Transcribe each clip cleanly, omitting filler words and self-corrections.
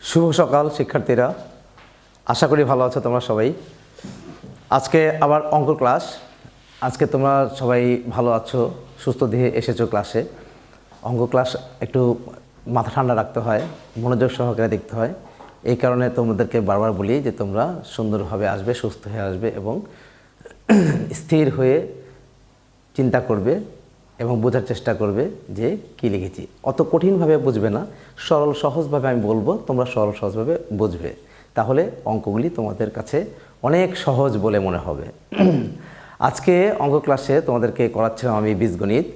শুভ সকাল শিক্ষার্থীরা, আশা করি ভালো আছো তোমরা সবাই। আজকে আবার অঙ্ক ক্লাস। আজকে তোমরা সবাই ভালো আছো, সুস্থ দেহে এসেছো ক্লাসে। অঙ্ক ক্লাস একটু মাথা ঠান্ডা রাখতে হয়, মনোযোগ সহকারে দেখতে হয়। এই কারণে তোমাদেরকে বারবার বলি যে তোমরা সুন্দরভাবে আসবে, সুস্থ হয়ে আসবে এবং স্থির হয়ে চিন্তা করবে এবং বোঝার চেষ্টা করবে যে কী লিখেছি। অত কঠিনভাবে বুঝবে না, সরল সহজভাবে আমি বলবো, তোমরা সরল সহজভাবে বুঝবে। তাহলে অঙ্কগুলি তোমাদের কাছে অনেক সহজ বলে মনে হবে। আজকে অঙ্ক ক্লাসে তোমাদেরকে করাচ্ছিলাম আমি বীজগণিত।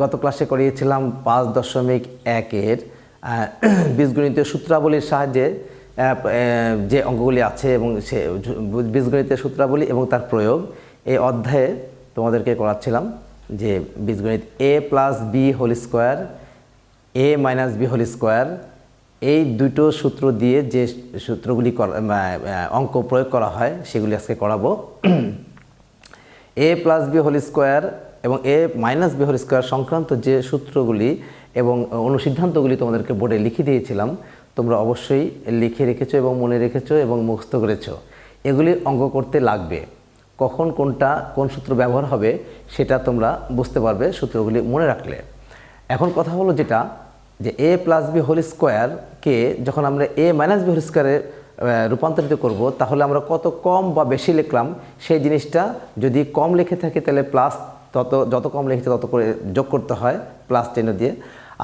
গত ক্লাসে করিয়েছিলাম 5.1-এর বীজগণিতের সূত্রাবলীর সাহায্যে যে অঙ্কগুলি আছে এবং সে বীজগণিতের সূত্রাবলী এবং তার প্রয়োগ এই অধ্যায়ে তোমাদেরকে করাচ্ছিলাম যে বীজগণিত a+b² a-b² এই দুটো সূত্র দিয়ে যে সূত্রগুলি অঙ্ক প্রয়োগ করা হয় সেগুলি আজকে করাবো। a+b² এবং a-b² সংক্রান্ত যে সূত্রগুলি এবং অনুসিদ্ধান্তগুলি তোমাদেরকে বোর্ডে লিখে দিয়েছিলাম, তোমরা অবশ্যই লিখে রেখেছো এবং মনে রেখেছো এবং মুখস্থ করেছো। এগুলি অঙ্ক করতে লাগবে। কখন কোন সূত্র ব্যবহার হবে সেটা তোমরা বুঝতে পারবে সূত্রগুলি মনে রাখলে। এখন কথা হলো যেটা যে a+b² যখন আমরা a-b² রূপান্তরিত করব, তাহলে আমরা কত কম বা বেশি লিখলাম সেই জিনিসটা যদি কম লিখে থাকে তাহলে প্লাস, যত কম লিখেছে তত করে যোগ করতে হয় প্লাস চিহ্ন দিয়ে।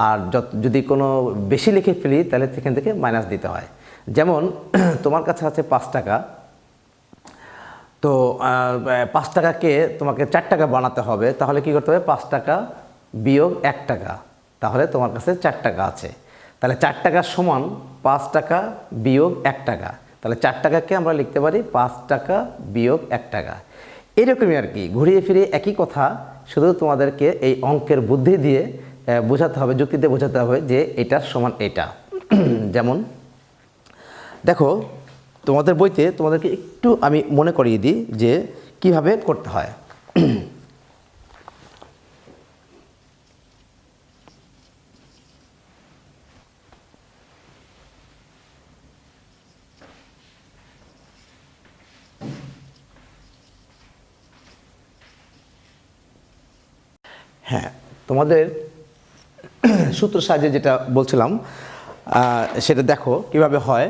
আর যদি কোনো বেশি লিখে ফেলি তাহলে সেখান থেকে মাইনাস দিতে হয়। যেমন তোমার কাছে আছে 5 টাকা, তো 5 টাকাকে তোমাকে 4 টাকা বানাতে হবে। তাহলে কি করতে হবে? 5 টাকা বিয়োগ 1 টাকা, তাহলে তোমার কাছে 4 টাকা আছে। তাহলে 4 টাকা সমান 5 টাকা বিয়োগ 1 টাকা। তাহলে 4 টাকাকে আমরা লিখতে পারি 5 টাকা বিয়োগ 1 টাকা। এরকমই আর কি, ঘুরিয়ে ফিরিয়ে একই কথা, শুধু তোমাদেরকে এই অঙ্কের বুদ্ধি দিয়ে বোঝাতে হবে, যুক্তি দিয়ে বোঝাতে হবে যে এটার সমান এটা। যেমন দেখো, তোমাদের বইতে তোমাদেরকে একটু আমি মনে করিয়ে দিই যে কিভাবে করতে হয়। হ্যাঁ, তোমাদের সূত্র সাহায্যে যেটা বলছিলাম সেটা দেখো কিভাবে হয়।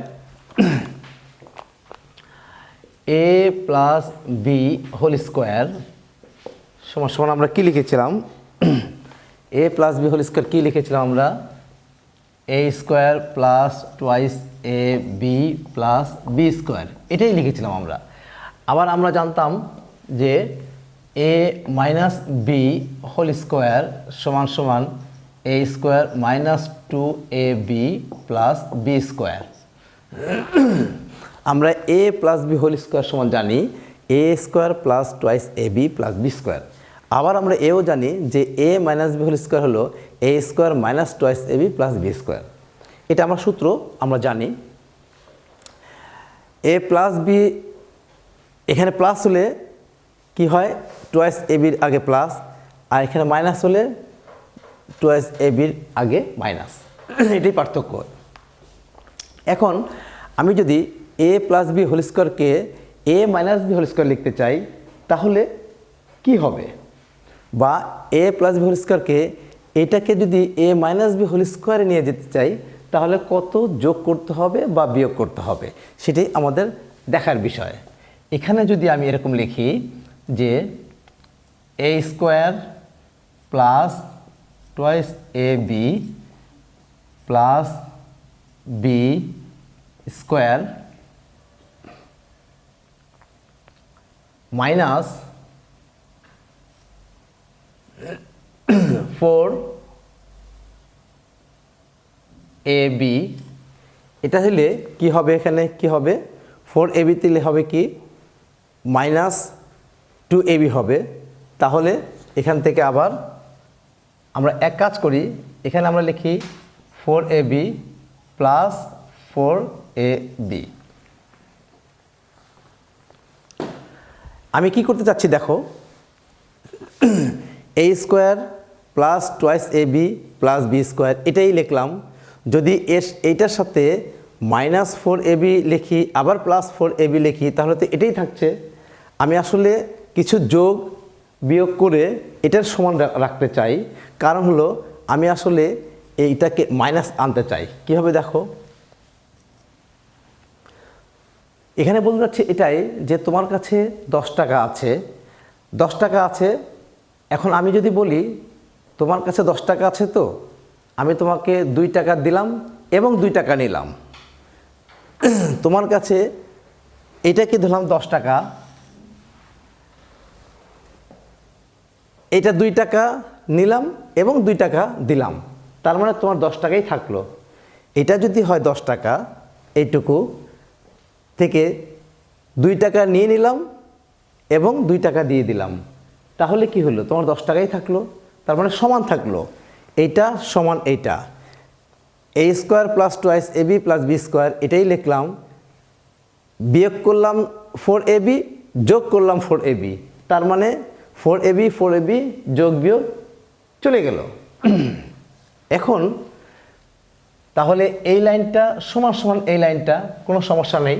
a+b² সমান আমরা কি লিখেছিলাম? a+b² কি লিখেছিলাম আমরা? a² + 2ab + b², এটাই লিখেছিলাম আমরা। আবার আমরা জানতাম যে a-b² সমান a² - 2ab + b²। আমরা a+b² সমান জানি a² + 2ab + b²। আবার আমরা এও জানি যে a-b² হলো a² - 2ab + b²। এটা আমার সূত্র, আমরা জানি। a+b এখানে প্লাস হলে কি হয়? 2ab আগে প্লাস, আর এখানে মাইনাস হলে 2ab আগে মাইনাস। এটাই পার্থক্য। এখন আমি যদি a+b² a-b² লিখতে চাই তাহলে কি হবে? বা a+b² এটাকে যদি a-b² নিয়ে যেতে চাই তাহলে কত যোগ করতে হবে বা বিয়োগ করতে হবে সেটাই আমাদের দেখার বিষয়। এখানে যদি আমি এরকম লিখি যে a² + 2ab + b² minus 4ab, এটা হলে কি হবে? এখানে কি হবে? 4ab দিলে হবে কি? -2ab হবে। তাহলে এখান থেকে আবার আমরা এক কাজ করি, এখানে আমরা লিখি 4ab + 4ab। আমি কি করতে চাচ্ছি দেখো, a² + 2ab + b² এটাই লিখলাম। যদি এইটার সাথে -4ab লিখি আবার +4ab লিখি তাহলে তো এটাই থাকছে। আমি আসলে কিছু যোগ বিয়োগ করে এটার সমান রাখতে চাই, কারণ হলো আমি আসলে এইটাকে মাইনাস আনতে চাই। কীভাবে দেখো, এখানে বলতে যাচ্ছে এটাই যে তোমার কাছে 10 টাকা আছে, 10 টাকা আছে। এখন আমি যদি বলি তোমার কাছে 10 টাকা আছে, তো আমি তোমাকে 2 টাকা দিলাম এবং 2 টাকা নিলাম। তোমার কাছে এটাকে ধরলাম 10 টাকা, এটা 2 টাকা নিলাম এবং 2 টাকা দিলাম, তার মানে তোমার 10 টাকাই থাকলো। এটা যদি হয় 10 টাকা, এইটুকু থেকে 2 টাকা নিয়ে নিলাম এবং 2 টাকা দিয়ে দিলাম, তাহলে কি হলো, তোমার 10 টাকাই থাকলো, তার মানে সমান থাকলো। এইটা সমান এইটা, a square plus 2ab plus b square, এটাই লিখলাম। বিয়োগ করলাম 4ab, যোগ করলাম 4ab, তার মানে 4ab যোগ বিয়োগ চলে গেল। এখন তাহলে এই লাইনটা সমান সমান এই লাইনটা, কোনো সমস্যা নেই,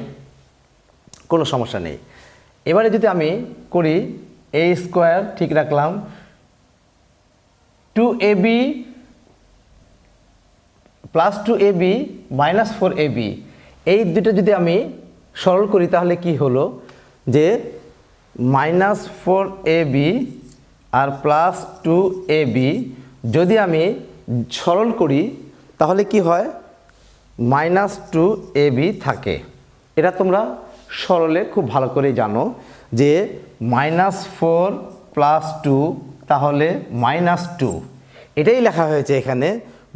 কোনো সমস্যা নেই। এবারে যদি আমি করি a স্কোয়ার ঠিক রাখলাম, 2ab plus 2ab minus 4ab, এই দুটো যদি আমি সরল করি তাহলে কি হলো যে -4ab আর প্লাস 2ab যদি আমি সরল করি তাহলে কি হয়, -2ab থাকে। এটা তোমরা সরলে খুব ভালো করে জানো যে -4 প্লাস 2 তাহলে -2, এটাই লেখা হয়েছে এখানে।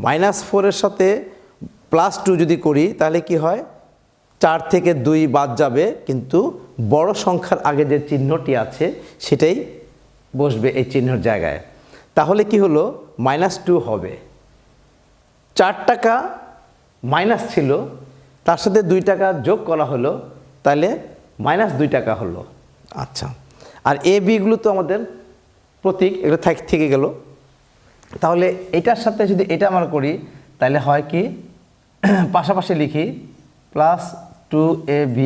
-4 এর সাথে +2 যদি করি তাহলে কি হয়, 4 থেকে 2 বাদ যাবে, কিন্তু বড় সংখ্যার আগে যে চিহ্নটি আছে সেটাই বসবে এই চিহ্নের জায়গায়। তাহলে কি হলো, -2 হবে। 4 টাকা মাইনাস ছিল, তার সাথে 2 টাকা যোগ করা হলো, তাহলে -2 টাকা হলো। আচ্ছা, আর এ বিগুলো তো আমাদের প্রতীক, এগুলো থেকে গেল। তাহলে এটার সাথে যদি এটা আমরা করি তাহলে হয় কি, পাশাপাশি লিখি, +2ab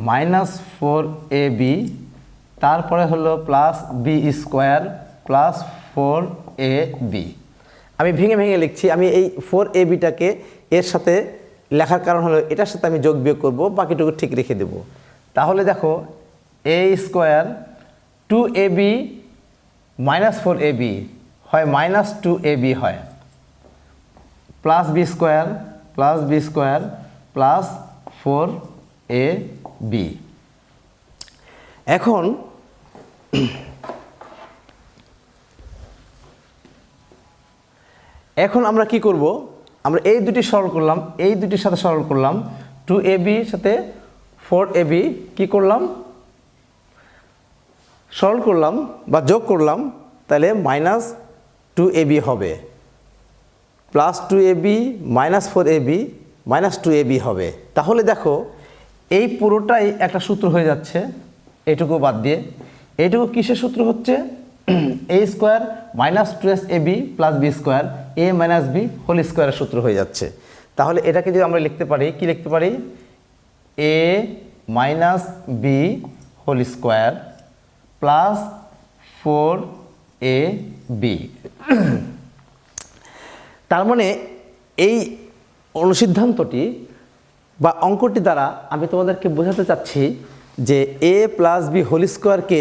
-4ab, তারপরে হলো +b স্কোয়ার +4ab। আমি ভেঙে ভেঙে লিখছি। আমি এই 4abটাকে এর সাথে লেখার কারণ হলো এটার সাথে আমি যোগ বিয়োগ করবো, বাকিটুকু ঠিক রেখে দেব। তাহলে দেখো a স্কোয়ার 2ab -4ab হয় -2ab হয়, +b স্কোয়ার +4ab। এখন আমরা কি করব, আমরা এই দুটি সরল করলাম, এই দুটির সাথে সরল করলাম, 2ab সাথে 4ab কি করলাম, সরল করলাম বা যোগ করলাম, তাহলে -2ab হবে, +2ab -4ab -2ab হবে। তাহলে দেখো এই পুরোটাই একটা সূত্র হয়ে যাচ্ছে, এইটুকু বাদ দিয়ে। এইটুকু কিসের সূত্র হচ্ছে, a square -2ab plus b square a minus b whole স্কোয়ারের সূত্র হয়ে যাচ্ছে। তাহলে এটাকে যদি আমরা লিখতে পারি, কি লিখতে পারি, a minus b whole square plus 4ab। তার মানে এই অনুসিদ্ধান্তটি বা অঙ্কটি দ্বারা আমি তোমাদেরকে বোঝাতে চাচ্ছি যে a প্লাস b হোল স্কোয়ারকে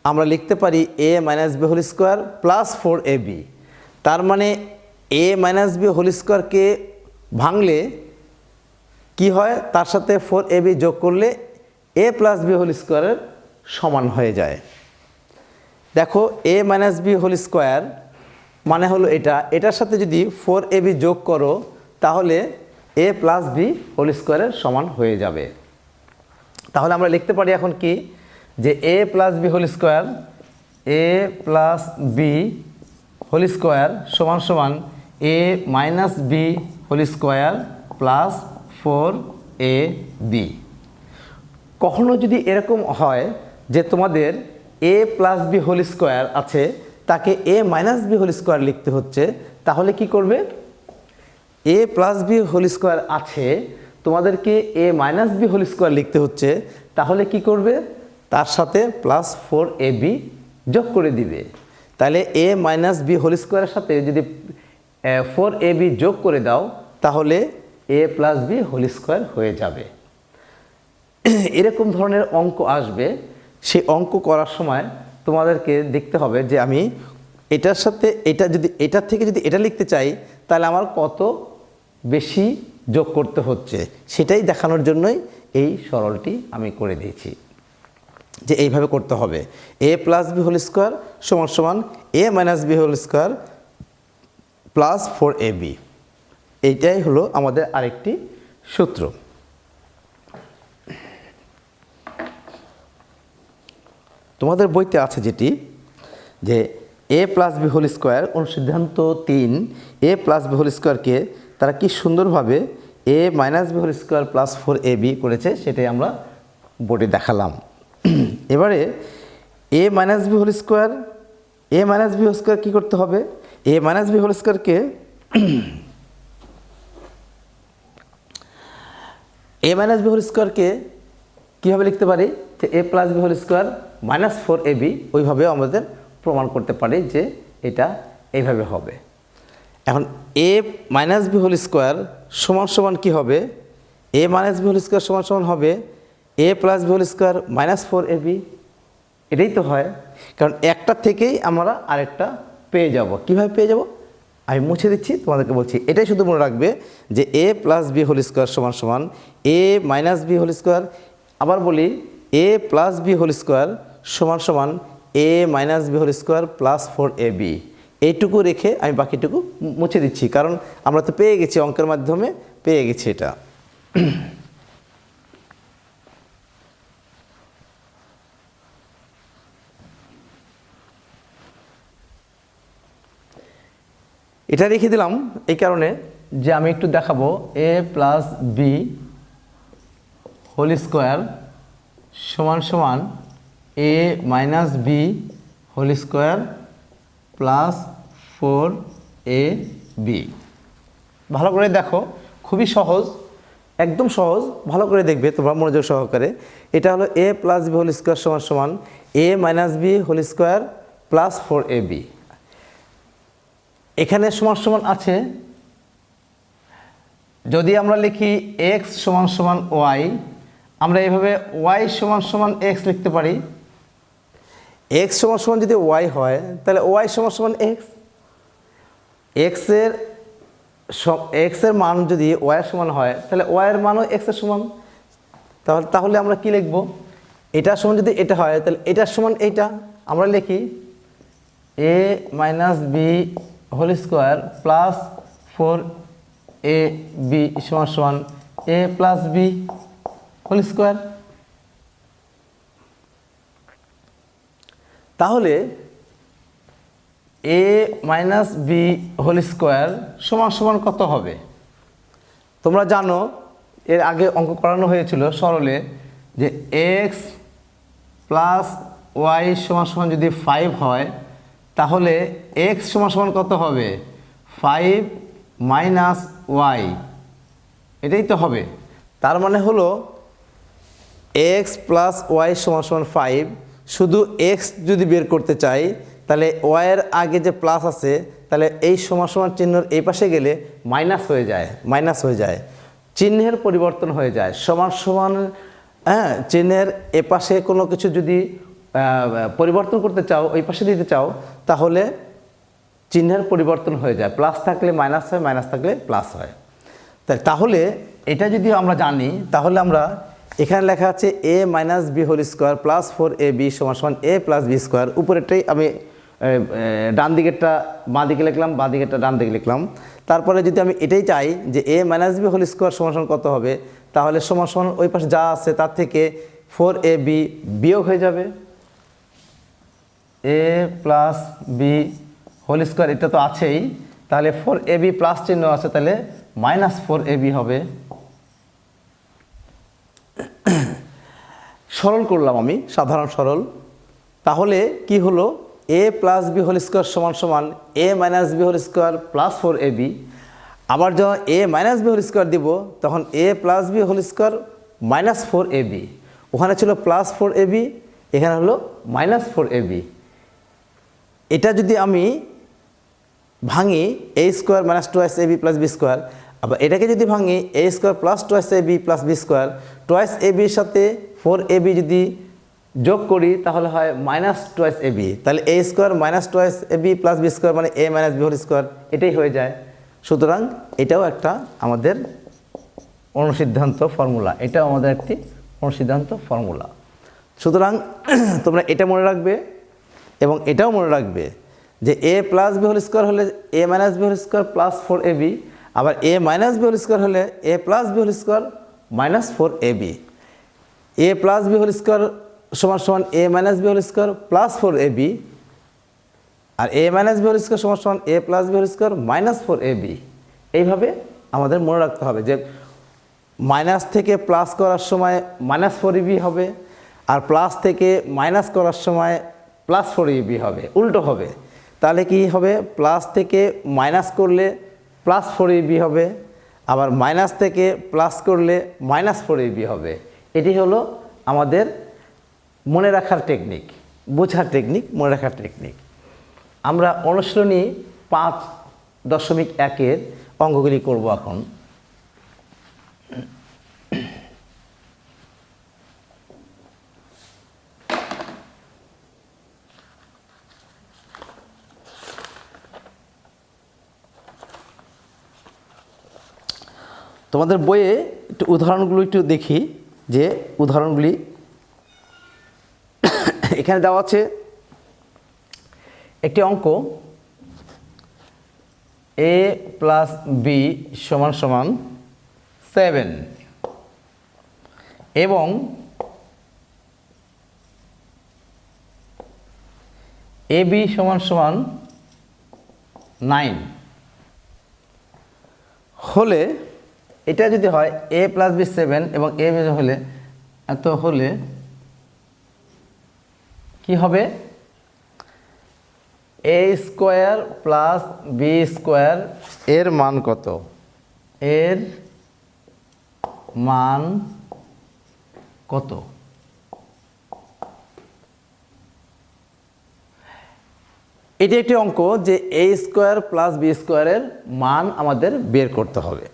আমরা লিখতে পারি a minus b whole square plus 4ab। তার মানে a মাইনাস b হোল স্কোয়ারকে ভাঙলে কি হয়, তার সাথে 4ab যোগ করলে a প্লাস b হোল স্কোয়ারের সমান হয়ে যায়। দেখো a minus b whole square মানে হলো এটা, এটার সাথে যদি 4ab যোগ করো তাহলে a প্লাস b হোল স্কোয়ারের সমান হয়ে যাবে। তাহলে আমরা লিখতে পারি এখন কি, যে a plus b whole square সমান সমান a minus b whole square plus 4ab। কখনো যদি এরকম হয় যে তোমাদের a plus b whole square আছে, তাকে a minus b whole square লিখতে হচ্ছে, তাহলে কি করবে, A plus B whole square আছে, তোমাদেরকে A minus B whole square লিখতে হচ্ছে, তাহলে কি করবে, তার সাথে প্লাস 4ab যোগ করে দিবে। তাহলে এ মাইনাস বি হোল স্কোয়ারের সাথে যদি 4ab যোগ করে দাও তাহলে এ প্লাস বি হোল স্কোয়ার হয়ে যাবে। এরকম ধরনের অঙ্ক আসবে, সেই অঙ্ক করার সময় তোমাদেরকে দেখতে হবে যে আমি এটার সাথে এটা যদি এটার থেকে যদি এটা লিখতে চাই তাহলে আমার কত বেশি যোগ করতে হচ্ছে, সেটাই দেখানোর জন্যই এই সরলটি আমি করে দিয়েছি যে এইভাবে করতে হবে। A plus B whole square সমান সমান A minus B whole square plus 4ab, এইটাই হলো আমাদের আরেকটি সূত্র। তোমাদের বইতে আছে যেটি যে A plus B whole square, অনুসিদ্ধান্ত 3, এ প্লাস বি হোল স্কোয়ারকে তারা কি সুন্দরভাবে A minus B whole square plus 4ab করেছে, সেটাই আমরা বোর্ডে দেখালাম। এবারে A minus B whole square, A minus B whole square কী করতে হবে, এ মাইনাস বি হোল স্কোয়ারকে এ মাইনাস বি হোল স্কোয়ারকে কীভাবে লিখতে পারি, যে A plus B whole square minus 4ab, ওইভাবেও আমাদের প্রমাণ করতে পারি যে এটা এইভাবে হবে। এখন A minus B whole square সমান সমান কী হবে, A minus B whole square সমান সমান হবে A plus B whole square minus 4ab, এটাই তো হয়। কারণ একটা থেকেই আমরা আরেকটা পেয়ে যাব। কীভাবে পেয়ে যাব আমি মুছে দিচ্ছি, তোমাদেরকে বলছি, এটাই শুধু মনে রাখবে যে A plus B whole square সমান সমান A minus B whole square, আবার বলি A plus B whole square সমান সমান A minus B whole square plus 4ab, এইটুকু রেখে আমি বাকিটুকু মুছে দিচ্ছি, কারণ আমরা তো পেয়ে গেছি, অঙ্কের মাধ্যমে পেয়ে গেছি এটা। এটা রেখে দিলাম এই কারণে যে আমি একটু দেখাবো A plus B whole square সমান সমান A minus B whole square plus 4ab। ভালো করে দেখো, খুবই সহজ, একদম সহজ, ভালো করে দেখবে তোমরা মনোযোগ সহকারে। এটা হলো A plus B whole square সমান সমান A minus B whole square plus 4ab। এখানে সমান সমান আছে, যদি আমরা লিখি x সমান সমান y, আমরা এইভাবে y সমান সমান x লিখতে পারি। x সমান সমান যদি y হয় তাহলে y সমান সমান x, x এর মান যদি y এর সমান হয় তাহলে y এর মানও x এর সমান। তাহলে আমরা কি লিখব, এটার সমান যদি এটা হয় তাহলে এটার সমান এইটা, আমরা লিখি a minus B whole square plus 4ab সমান সমান a plus B whole square. তাহলে a minus B whole square সমান সমান কত হবে, তোমরা জানো এর আগে অঙ্ক করানো হয়েছিল সরলে যে x প্লাস y সমান সমান যদি 5 হয় তাহলে x সমান সমান কত হবে, 5 মাইনাস y, এটাই তো হবে। তার মানে হলো x প্লাস y সমান সমান 5, শুধু x যদি বের করতে চাই তাহলে y এর আগে যে প্লাস আছে তাহলে এই সমান সমান চিহ্নর এই পাশে গেলে মাইনাস হয়ে যায়, চিহ্নের পরিবর্তন হয়ে যায়। সমান সমান চিহ্নের এ পাশে কোনো কিছু যদি পরিবর্তন করতে চাও, ওই পাশে দিতে চাও, তাহলে চিহ্নের পরিবর্তন হয়ে যায়, প্লাস থাকলে মাইনাস হয়, মাইনাস থাকলে প্লাস হয়। তাহলে এটা যদি আমরা জানি তাহলে আমরা এখানে লেখা আছে A minus B whole square plus 4ab সমান সমান এ প্লাস বি স্কোয়ার, উপরেরটাই আমি ডান দিকেরটা বাঁ দিকে লিখলাম, বাঁ দিকেরটা ডান দিকে লিখলাম। তারপরে যদি আমি এটাই চাই যে এ মাইনাস বি হোল স্কোয়ার সমান সমান কত হবে, তাহলে সমান সমান ওই পাশে যা আছে তার থেকে 4ab বিয়োগ হয়ে যাবে, এ প্লাস বি হোল স্কোয়ার এটা তো আছেই, তাহলে 4ab প্লাস চিহ্ন আছে, তাহলে মাইনাস 4ab হবে। সরল করলাম আমি, সাধারণ সরল। তাহলে কি হলো, A plus B whole square সমান সমান A minus B whole square plus 4ab। আবার যখন A minus B whole square দিব তখন A plus B whole square minus four A B, ওখানে ছিল প্লাস ফোর এ বি, এখানে হলো মাইনাস ফোর এ বি। এটা যদি আমি ভাঙি A square minus twice A B plus B square, আবার এটাকে যদি ভাঙি A square plus twice A B plus B square, twice A বির সাথে ফোর এ বি যদি যোগ করি তাহলে হয় মাইনাস টোয়াইস এ বি, তাহলে এ square minus twice A B plus B square মানে এ মাইনাস বি হোল স্কোয়ার, এটাই হয়ে যায়। সুতরাং এটাও একটা আমাদের অনুসিদ্ধান্ত ফর্মুলা, এটাও আমাদের একটি অনুসিদ্ধান্ত ফর্মুলা। সুতরাং তোমরা এটা মনে রাখবে এবং এটাও মনে রাখবে যে A plus B whole square হলে A minus B whole square plus four A B, আবার A minus B whole square হলে A plus B whole square minus four A B. A plus B whole square সমান সমান A minus B whole square plus four A B, আর A minus B whole square সমান সমান A plus B whole square minus four A B. এইভাবে আমাদের মনে রাখতে হবে যে মাইনাস থেকে প্লাস করার সময় মাইনাস ফোর এ বি হবে, আর প্লাস থেকে মাইনাস করার সময় প্লাস ফোর এ বি হবে, উল্টো হবে। তাহলে কি হবে, প্লাস থেকে মাইনাস করলে প্লাস ফোর এ বি হবে, আবার মাইনাস থেকে প্লাস করলে মাইনাস ফোর এ বি হবে। এটি হলো আমাদের মনে রাখার টেকনিক, বোঝার টেকনিক, মনে রাখার টেকনিক। আমরা অনুশীলনী 5.1 অঙ্কগুলি করব এখন। তোমাদের বইয়ে একটু উদাহরণগুলো একটু দেখি, যে উদাহরণগুলি এখানে দেওয়া আছে। একটি অঙ্ক এ প্লাস বি সমান সমান 7 এবং এ বি সমান সমান 9 হলে, এটা যদি হয় এ প্লাস বি 7 এবং এ বি হলে এত হলে কি হবে, এ স্কোয়ার প্লাস বি স্কোয়ার এর মান কত, এর মান কত। এটি একটি অঙ্ক যে এ স্কোয়ার প্লাস বি স্কোয়ারের মান আমাদের বের করতে হবে।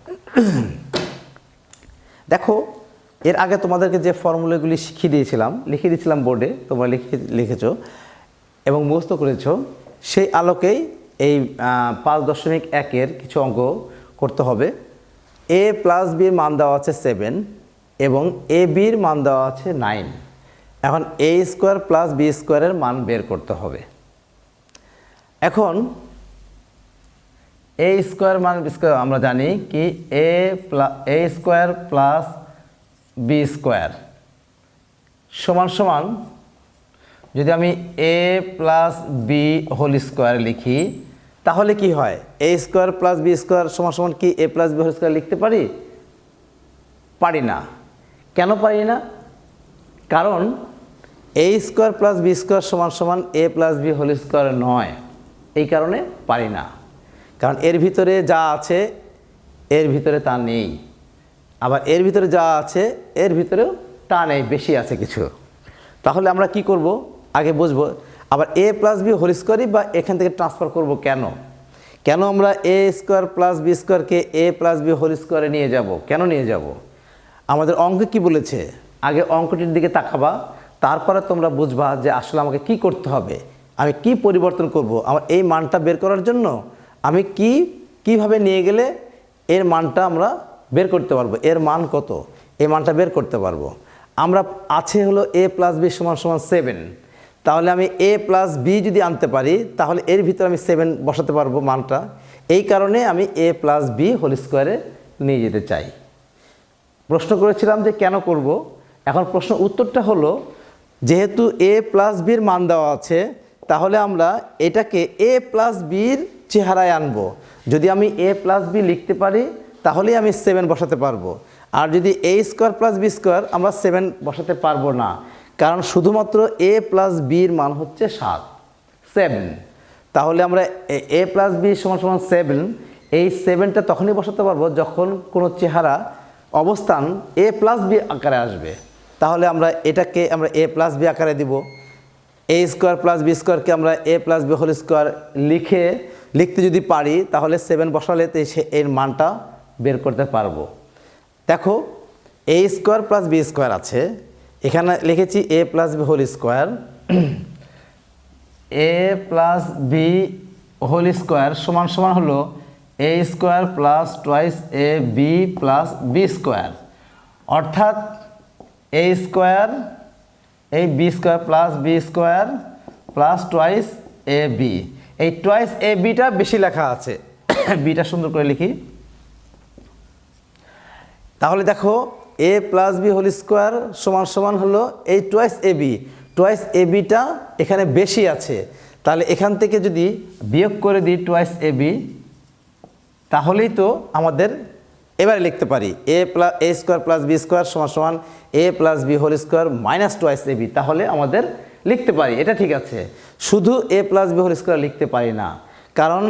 দেখো, এর আগে তোমাদেরকে যে ফর্মুলাগুলি শিখিয়ে দিয়েছিলাম বোর্ডে, তোমরা লিখেছো এবং মুখস্থ করেছো, সেই আলোকেই এই 5.1 কিছু অঙ্ক করতে হবে। এ প্লাস বির মান দেওয়া আছে 7 এবং এ বির মান দেওয়া আছে 9। এখন এ স্কোয়ার প্লাস বি স্কোয়ারের মান বের করতে হবে। এখন এ স্কোয়ার মান বি স্কোয়ার আমরা জানি কি, এ স্কোয়ার প্লাস বি স্কোয়ার সমান সমান, যদি আমি এ প্লাস বি হোল স্কোয়ার লিখি তাহলে কি হয়, এ স্কোয়ার প্লাস বি স্কোয়ার সমান সমান কি এ প্লাস বি হোল স্কোয়ার লিখতে পারি? পারি না। কেন পারি না? কারণ এ স্কোয়ার প্লাস বি স্কোয়ার সমান সমান A plus B whole square নয়, এই কারণে পারি না। কারণ এর ভিতরে যা আছে এর ভিতরে তা নেই, আবার এর ভিতরে যা আছে এর ভিতরেও তা নেই, বেশি আছে কিছু। তাহলে আমরা কি করব আগে বুঝবো। আবার এ প্লাস বি হোল স্কোয়ারই বা এখান থেকে ট্রান্সফার করব কেন আমরা এ স্কোয়ার প্লাস বি স্কোয়ারকে এ প্লাস বি হোল স্কোয়ারে নিয়ে যাব? কেন নিয়ে যাব? আমাদের অঙ্কে কি বলেছে, আগে অঙ্কটির দিকে তাকাবা, তারপরে তোমরা বুঝবা যে আসলে আমাকে কি করতে হবে, আমি কি পরিবর্তন করব। আমার এই মানটা বের করার জন্য আমি কিভাবে নিয়ে গেলে এর মানটা আমরা বের করতে পারবো, এর মান কত, এই মানটা বের করতে পারবো। আমরা আছে হলো এ প্লাস বি সমান সমান 7, তাহলে আমি এ প্লাস বি যদি আনতে পারি তাহলে এর ভিতরে আমি 7 বসাতে পারবো মানটা। এই কারণে আমি এ প্লাস বি হোল স্কোয়ারে নিয়ে যেতে চাই। প্রশ্ন করেছিলাম যে কেন করব, এখন প্রশ্ন উত্তরটা হলো, যেহেতু এ প্লাস বির মান দেওয়া আছে তাহলে আমরা এটাকে এ প্লাস বির চেহারায় আনবো। যদি আমি এ প্লাস বি লিখতে পারি তাহলেই আমি 7 বসাতে পারবো। আর যদি এ স্কোয়ার প্লাস বি স্কোয়ার আমরা 7 বসাতে পারবো না, কারণ শুধুমাত্র এ প্লাস বির মান হচ্ছে 7। তাহলে আমরা এ প্লাস বি সমান সমান 7, এই 7টা তখনই বসাতে পারবো যখন কোনো চেহারা অবস্থান a প্লাস বি আকারে আসবে। তাহলে আমরা এটাকে আমরা a প্লাস বি আকারে দিব, a স্কোয়ার প্লাস বি স্কোয়ারকে আমরা a plus B whole square লিখতে যদি পারি তাহলে 7 বসালে এর মানটা বের করতে পারবো। দেখো a square plus B square আছে, এখানে লিখেছি a plus B whole square, a plus B whole square সমান সমান হলো a square plus twice A B plus B square, অর্থাৎ a স্কোয়ার এই B square plus B square plus twice A B. এই twice A বিটা বেশি লেখা আছে, বিটা সুন্দর করে লিখি। তাহলে দেখো a plus B whole square সমান সমান হলো এই টুয়াইস এ বিটা এখানে বেশি আছে, তাহলে এখান থেকে যদি বিয়োগ করে দিই টুয়াইস এ বি তাহলেই তো আমাদের এবারে লিখতে পারি a square plus B square সমান সমান a plus B whole square minus twice A B, তাহলে আমাদের লিখতে পারি। এটা ঠিক আছে, শুধু a plus B whole square লিখতে পারি না, কারণ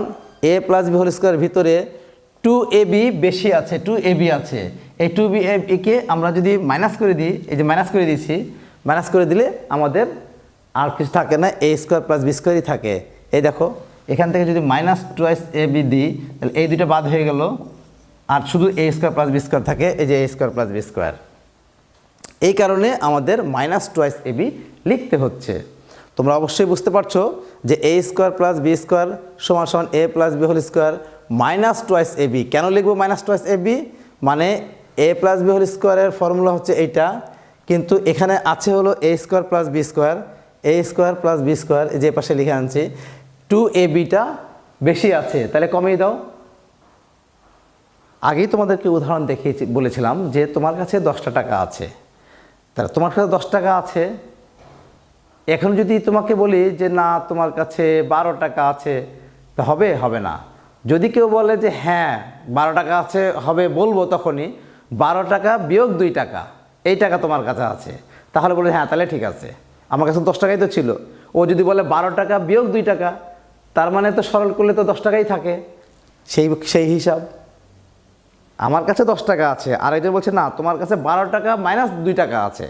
a plus B whole square ভিতরে 2ab বেশি আছে, 2ab আছে। এই 2ab-কে আমরা যদি মাইনাস করে দিই, এই যে মাইনাস করে দিয়েছি, মাইনাস করে দিলে আমাদের আর কিছু থাকে না, a স্কোয়ার প্লাস বি স্কোয়ারই থাকে। এই দেখো এখান থেকে যদি মাইনাস টুয়াইস এ বি দিই তাহলে এই দুটো বাদ হয়ে গেল, আর শুধু a square plus B square থাকে, এই যে a square plus B square. এই কারণে আমাদের মাইনাস টুয়াইস এ বি লিখতে হচ্ছে। তোমরা অবশ্যই বুঝতে পারছো যে a square plus B square সমান সমান a plus B whole square minus twice A B. কেন লিখবো মাইনাস টুয়াইস এ বি? মানে a প্লাস বি হোল স্কোয়ারের ফর্মুলা হচ্ছে এইটা, কিন্তু এখানে আছে হলো a square plus B square, a square plus B square যে পাশে লিখে আনছি, 2abটা বেশি আছে, তাহলে কমিয়ে দাও। আগেই তোমাদেরকে উদাহরণ দেখিয়েছি, বলেছিলাম যে তোমার কাছে 10টা টাকা আছে, তাহলে তোমার কাছে 10 টাকা আছে। এখন যদি তোমাকে বলি যে না তোমার কাছে 12 টাকা আছে, তা হবে না। যদি কেউ বলে যে হ্যাঁ 12 টাকা আছে হবে, বলবো তখনই 12 টাকা বিয়োগ 2 টাকা, এই টাকা তোমার কাছে আছে, তাহলে বলে হ্যাঁ তাহলে ঠিক আছে, আমার কাছে 10 টাকাই তো ছিল। ও যদি বলে 12 টাকা বিয়োগ 2 টাকা, তার মানে তো সরল করলে তো 10 টাকাই থাকে, সেই হিসাব। আমার কাছে 10 টাকা আছে, আর একজন বলছে না তোমার কাছে 12 টাকা মাইনাস 2 টাকা আছে,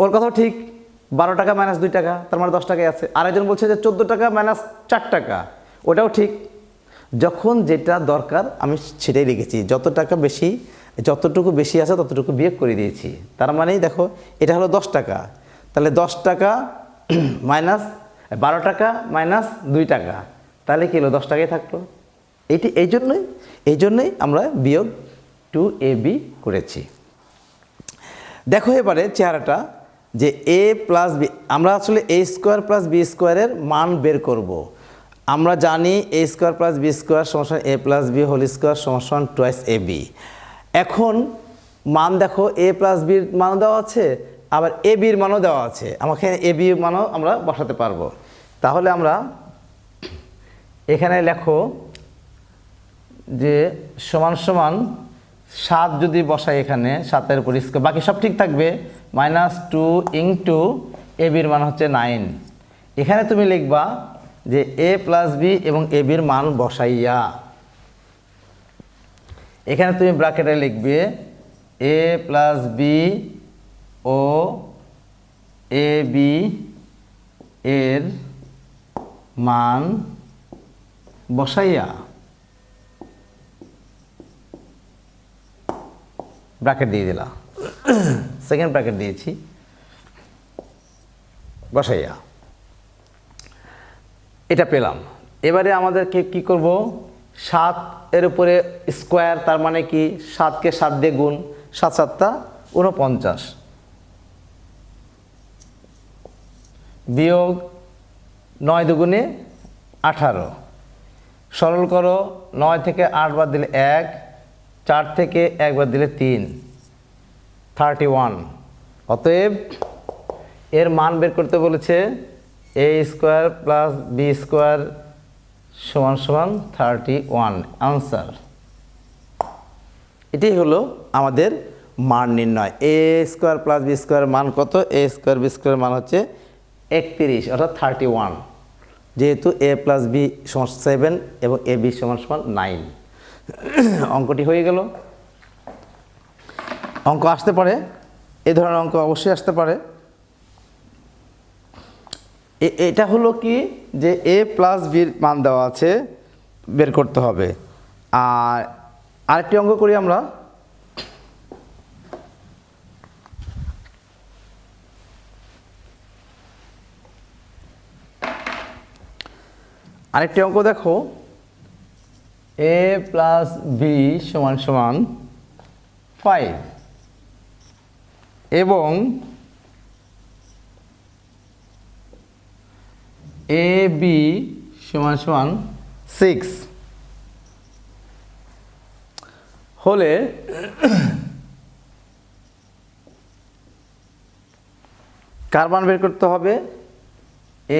ওর কথাও ঠিক, 12 টাকা মাইনাস 2 টাকা তার মানে 10 টাকাই আছে। আর একজন বলছে যে 14 টাকা মাইনাস 4 টাকা, ওটাও ঠিক। যখন যেটা দরকার আমি সেটাই লিখেছি, যতটুকু বেশি আছে ততটুকু বিয়োগ করে দিয়েছি। তার মানেই দেখো এটা হলো 10 টাকা, তাহলে 10 টাকা মাইনাস 12 টাকা মাইনাস 2 টাকা, তাহলে কি হলো 10 টাকাই থাকলো। এই জন্যই আমরা বিয়োগ 2ab করেছি। দেখো এবারে চেহারাটা যে a প্লাস বি, আমরা আসলে a স্কোয়ার প্লাস বি স্কোয়ারের মান বের করব। আমরা জানি a square plus B square সমান a plus B whole square সমান টুয়াইস এ বি। এখন মান দেখো a প্লাস বির মানও দেওয়া আছে, আবার এ বির মানও দেওয়া আছে, আমাকে এ বির মানও আমরা বসাতে পারবো। তাহলে আমরা এখানে লেখো যে সমান সমান 7 যদি বসাই এখানে 7-এর উপর স্কোয়ার, বাকি সব ঠিক থাকবে, -2 ইন্টু এ বির মান হচ্ছে 9। এখানে তুমি লিখবা যে a প্লাস বি এবং এ বির মান বসাইয়া, এখানে তুমি ব্র্যাকেটে লিখবে a প্লাস বি ও এ বি এর মান বসাইয়া ব্র্যাকেট দিয়ে দিলাম, সেকেন্ড ব্র্যাকেট দিয়েছি, বসাইয়া এটা পেলাম। এবারে আমাদেরকে কি করব, 7-এর উপরে স্কোয়ার, তার মানে কি 7কে 7 দিয়ে গুণ, 7 7 49 বিয়োগ 9 দুগুণে 18, সরল করো, 9 থেকে 8 বাদ দিলে 1, 4 থেকে 1 বাদ দিলে 3, 31। অতএব এর মান বের করতে বলেছে a square plus B square সমান সমান 31, আনসার। এটাই হলো আমাদের মান নির্ণয়। a square plus B square মান কত, a স্কোয়ার বি স্কোয়ার মান হচ্ছে 31 অর্থাৎ 31, যেহেতু a প্লাস বি সমান 7 এবং এ বি সমান 9। অঙ্কটি হয়ে গেল। অঙ্ক আসতে পারে, এই ধরনের অঙ্ক অবশ্যই আসতে পারে। এটা হলো কি যে a প্লাস বির মান দেওয়া আছে, বের করতে হবে। আর আরেকটি অঙ্ক করি আমরা। আরেকটি অঙ্ক দেখো, a প্লাস বি সমান সমান 5 এবং এ বি সমান সমান 6 হলে কার মান বের করতে হবে?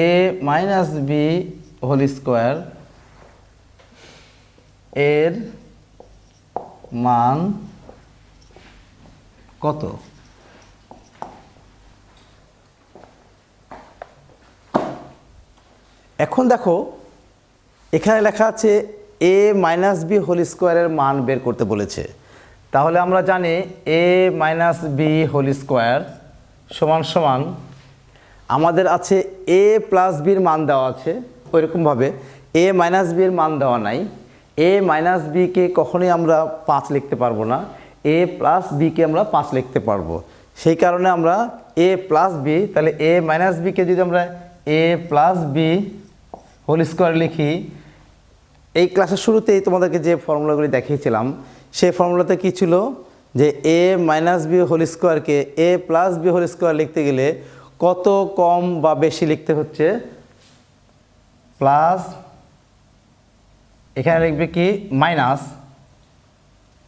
a minus B whole square এর মান কত? এখন দেখো এখানে লেখা আছে a মাইনাস বি হোল স্কোয়ারের মান বের করতে বলেছে। তাহলে আমরা জানি a minus B whole square সমান সমান আমাদের আছে a প্লাস বির মান দেওয়া আছে, ওইরকমভাবে a মাইনাস বির মান দেওয়া নাই। a মাইনাস বিকে কখনোই আমরা 5 লিখতে পারবো না, a প্লাস বিকে আমরা 5 লিখতে পারবো। সেই কারণে আমরা a প্লাস বি, তাহলে a মাইনাস বিকে যদি আমরা a plus B whole square লিখি, এই ক্লাসের শুরুতেই তোমাদেরকে যে ফর্মুলাগুলি দেখিয়েছিলাম সেই ফর্মুলাতে কী ছিল যে a মাইনাস বি হোল স্কোয়ারকে a plus B whole square লিখতে গেলে কত কম বা বেশি লিখতে হচ্ছে? প্লাস, এখানে লিখবে কি মাইনাস,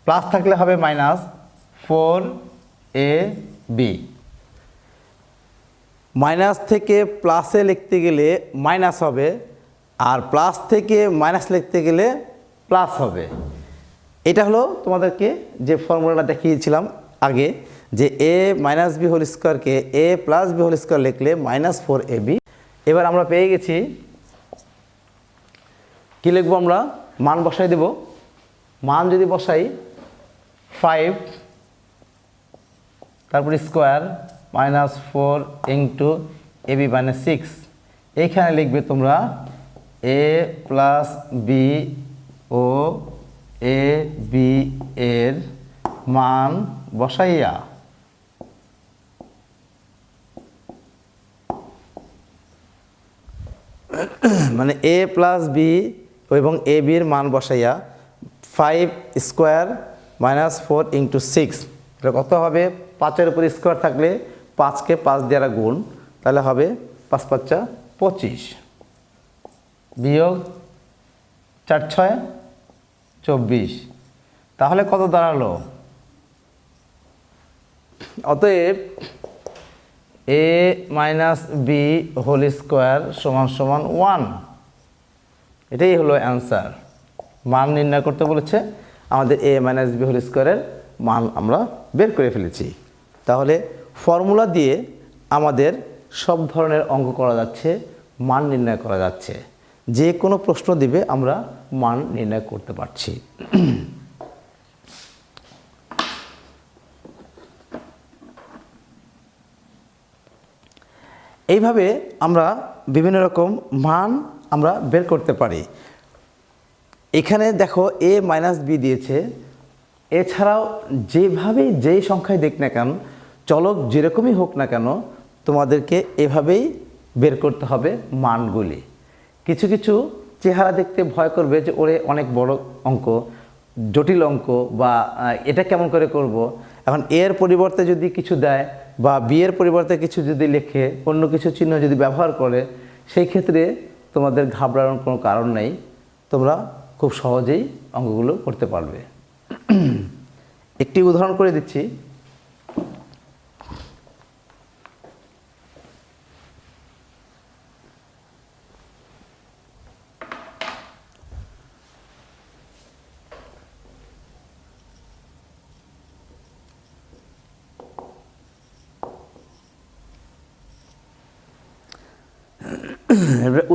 প্লাস থাকলে হবে মাইনাস 4ab। মাইনাস থেকে প্লাসে লিখতে গেলে মাইনাস হবে, আর প্লাস থেকে মাইনাস লিখতে গেলে প্লাস হবে। এটা হলো তোমাদেরকে যে ফর্মুলাটা দেখিয়েছিলাম আগে, যে a মাইনাস বি হোল স্কোয়ারকে a plus B whole square লিখলে মাইনাস 4ab। এবার আমরা পেয়ে গেছি, কি লিখবো আমরা? মান বসাই দেব। মান যদি বসাই 5 তারপর square minus 4 into ab minus 6, এইখানে লিখবে তোমরা a প্লাস বি ও এ বি এর মান বসাইয়া মানে a প্লাস বি এবং এ বির মান বসাইয়া 5 স্কোয়ার মাইনাস 4 ইন্টু 6, এটা কত হবে? 5-এর উপর স্কোয়ার থাকলে 5কে 5 দ্বারা গুণ, তাহলে হবে 5 5 25 বিয়োগ 4 6 24, তাহলে কত দাঁড়ালো? অতএব a minus B whole square সমান সমান 1। এটাই হলো অ্যান্সার। মান নির্ণয় করতে বলেছে, আমাদের a মাইনাস বি হোল স্কোয়ারের মান আমরা বের করে ফেলেছি। তাহলে ফর্মুলা দিয়ে আমাদের সব ধরনের অঙ্ক করা যাচ্ছে, মান নির্ণয় করা যাচ্ছে। যে কোনো প্রশ্ন দিবে আমরা মান নির্ণয় করতে পারছি। এইভাবে আমরা বিভিন্ন রকম মান আমরা বের করতে পারি। এখানে দেখো a মাইনাস বি দিয়েছে, এছাড়াও যেভাবেই যেই সংখ্যায় দেখ না কেন, চলক যেরকমই হোক না কেন, তোমাদেরকে এভাবেই বের করতে হবে মানগুলি। কিছু কিছু চেহারা দেখতে ভয় করবে যে ওরে অনেক বড় অঙ্ক, জটিল অঙ্ক, বা এটা কেমন করে করব। এখন এর পরিবর্তে যদি কিছু দেয় বা বি এর পরিবর্তে কিছু যদি লেখে, অন্য কিছু চিহ্ন যদি ব্যবহার করে, সেই ক্ষেত্রে তোমাদের ঘাবড়ানোর কোনো কারণ নেই, তোমরা খুব সহজেই অঙ্কগুলো করতে পারবে। একটি উদাহরণ করে দিচ্ছি।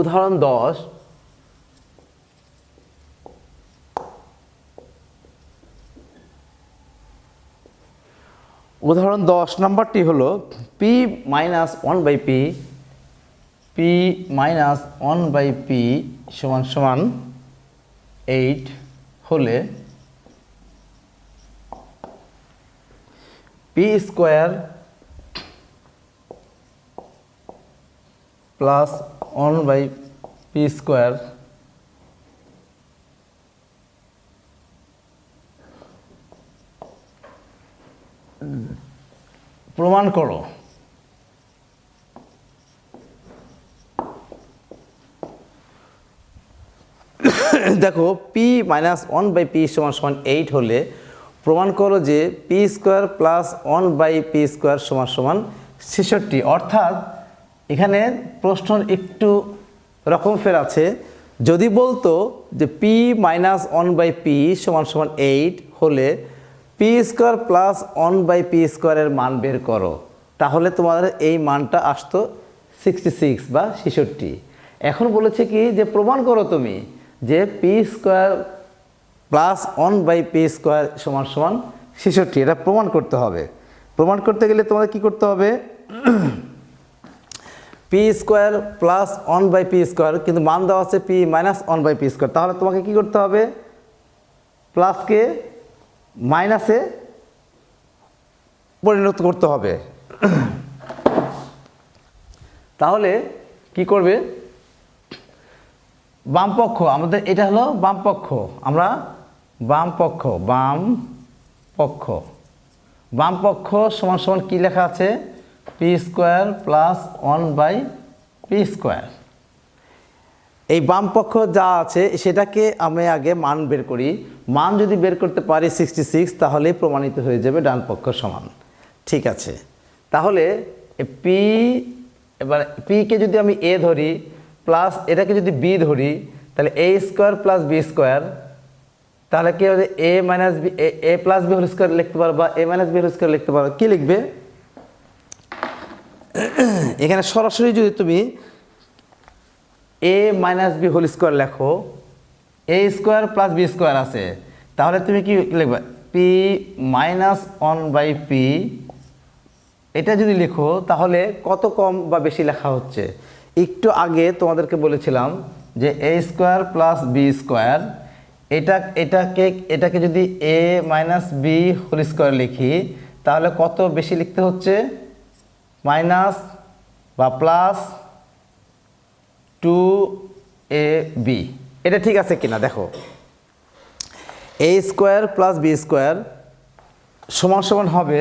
উদাহরণ 10, উদাহরণ 10 নম্বরটি হলো P minus 1/p P minus 1/p সমান সমান 8 হলে P square plus 1/p square প্রমাণ করো। দেখো পি মাইনাস 1/p সমান সমান 8 হলে প্রমাণ করো যে P square plus 1/p square সমান সমান 66। অর্থাৎ এখানে প্রশ্ন একটু রকম ফের আছে। যদি বলতো যে পি মাইনাস 1/p সমান সমান 8 হলে পি স্কোয়ার প্লাস 1/p স্কোয়ারের মান বের করো, তাহলে তোমাদের এই মানটা আসতো 66 বা 66। এখন বলেছে কি যে প্রমাণ করো তুমি যে P square plus 1/p square সমান সমান 66। এটা প্রমাণ করতে হবে। প্রমাণ করতে গেলে তোমাদের কি করতে হবে? P square plus 1/p square, কিন্তু মান দেওয়া আছে পি মাইনাস 1/p স্কোয়ার। তাহলে তোমাকে কি করতে হবে? প্লাসকে মাইনাসে পরিণত করতে হবে। তাহলে কি করবে? বাম পক্ষ, আমাদের এটা হলো বাম পক্ষ, আমরা বাম পক্ষ সমান সমান কি লেখা আছে? P square plus 1/p square. এই বাম পক্ষ যা আছে সেটাকে আমি আগে মান বের করি। মান যদি বের করতে পারি 66, তাহলেই প্রমাণিত হয়ে যাবে ডান পক্ষ সমান। ঠিক আছে, তাহলে পি, এবার পিকে যদি আমি এ ধরি প্লাস এটাকে যদি বি ধরি, তাহলে এ স্কোয়ার প্লাস বি স্কোয়ার, তাহলে কি হবে? A minus B, A plus B whole square লিখতে পারো বা এ মাইনাস বি হোল স্কোয়ার লিখতে পারো। কি লিখবে? এখানে সরাসরি যদি তুমি এ মাইনাস বি হোল স্কোয়ার লেখো, এ স্কোয়ার প্লাস বি স্কোয়ার আছে, তাহলে তুমি কি লিখবে? P minus 1/p। এটা যদি লিখো তাহলে কত কম বা বেশি লেখা হচ্ছে? একটু আগে তোমাদেরকে বলেছিলাম যে এ স্কোয়ার প্লাস বি স্কোয়ার, এটাকে যদি এ মাইনাস বি হোল স্কোয়ার লিখি, তাহলে কত বেশি লিখতে হচ্ছে? মাইনাস বা প্লাস 2ab। এটা ঠিক আছে কিনা দেখো। A square plus B square সমান সমান হবে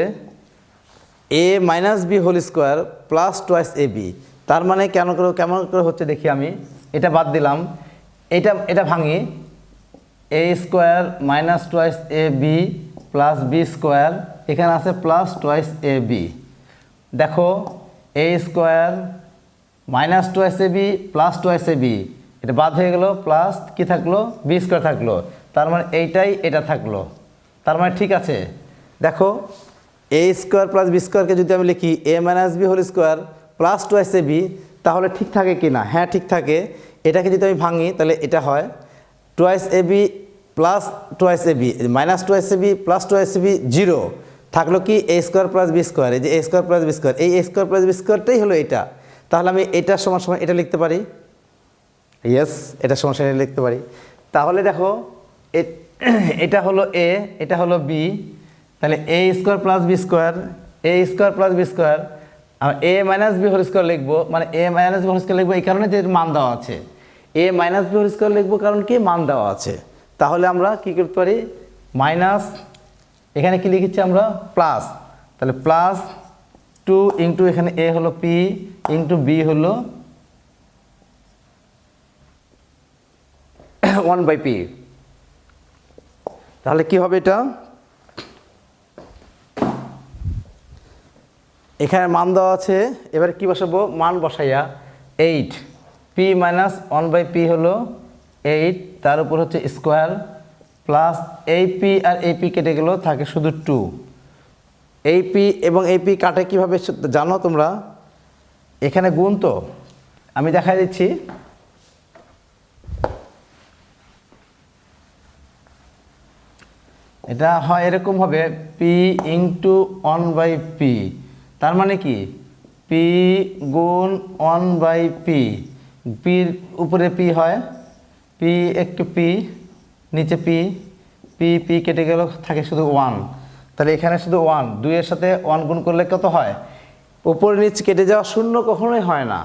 A minus B whole square plus twice ab। তার মানে কেমন করে হচ্ছে দেখি আমি। এটা বাদ দিলাম, এটা ভাঙি। A square minus twice ab plus B square, এখানে আছে প্লাস টুয়াইস ab। দেখো A square minus twice ab plus twice ab, এটা বাদ হয়ে গেল, প্লাস কি থাকলো? বি স্কোয়ার থাকলো। তার মানে এইটাই এটা থাকলো। তার মানে ঠিক আছে। দেখো এ স্কোয়ার প্লাস বি স্কোয়ারকে যদি আমি লিখি A minus B whole square plus twice ab, তাহলে ঠিক থাকে কি না? হ্যাঁ ঠিক থাকে। এটাকে যদি আমি ভাঙি তাহলে এটা হয় twice ab plus twice ab, minus twice ab plus twice ab 0 থাকলো কি? এ স্কোয়ার প্লাস বি স্কোয়ার। এই যে এ স্কোয়ার প্লাস বি স্কোয়ার, এই এ স্কোয়ার প্লাস বি স্কোয়ারটাই হলো এটা। তাহলে আমি এটা সমান সমান এটা লিখতে পারি। ইয়েস, এটা সমান সমান এটা লিখতে পারি। তাহলে দেখো এটা হলো এ, এটা হলো বি, তাহলে এ square plus B square, A square plus B square, R A minus B whole square লিখবো, মানে এ মাইনাস বি হোল স্কোয়ার লিখবো এই কারণে যে মান দেওয়া আছে। A minus B whole square লিখবো কারণ কি? মান দেওয়া আছে। তাহলে আমরা কি করতে পারি? মাইনাস, এখানে কি লিখেছি আমরা? প্লাস, তাহলে প্লাস 2 ইন্টু এখানে এ হলো পি ইন্টু বি হলো 1/p। তাহলে কি হবে? এটা এখানে মান দেওয়া আছে, এবার কি বসাবো? মান বসাইয়া 8 পি মাইনাস 1/p হলো 8, তার উপর হচ্ছে স্কোয়ার প্লাস এই পি আর এই পি কেটে গেল, থাকে শুধু 2। এই পি এবং এই পি কাটে কীভাবে জানো তোমরা? এখানে গুণ, তো আমি দেখাই দিচ্ছি। এটা হয় এরকম হবে পি ইন্টু 1/p, তার মানে কি পি গুণ 1/p, পির উপরে পি হয়, পি একটু পি নিচে পি, পি পি কেটে গেল, থাকে শুধু 1, তাহলে এখানে শুধু 1, 2-এর সাথে 1 গুণ করলে কত হয়? উপর নিচে কেটে যাওয়া শূন্য কখনোই হয় না,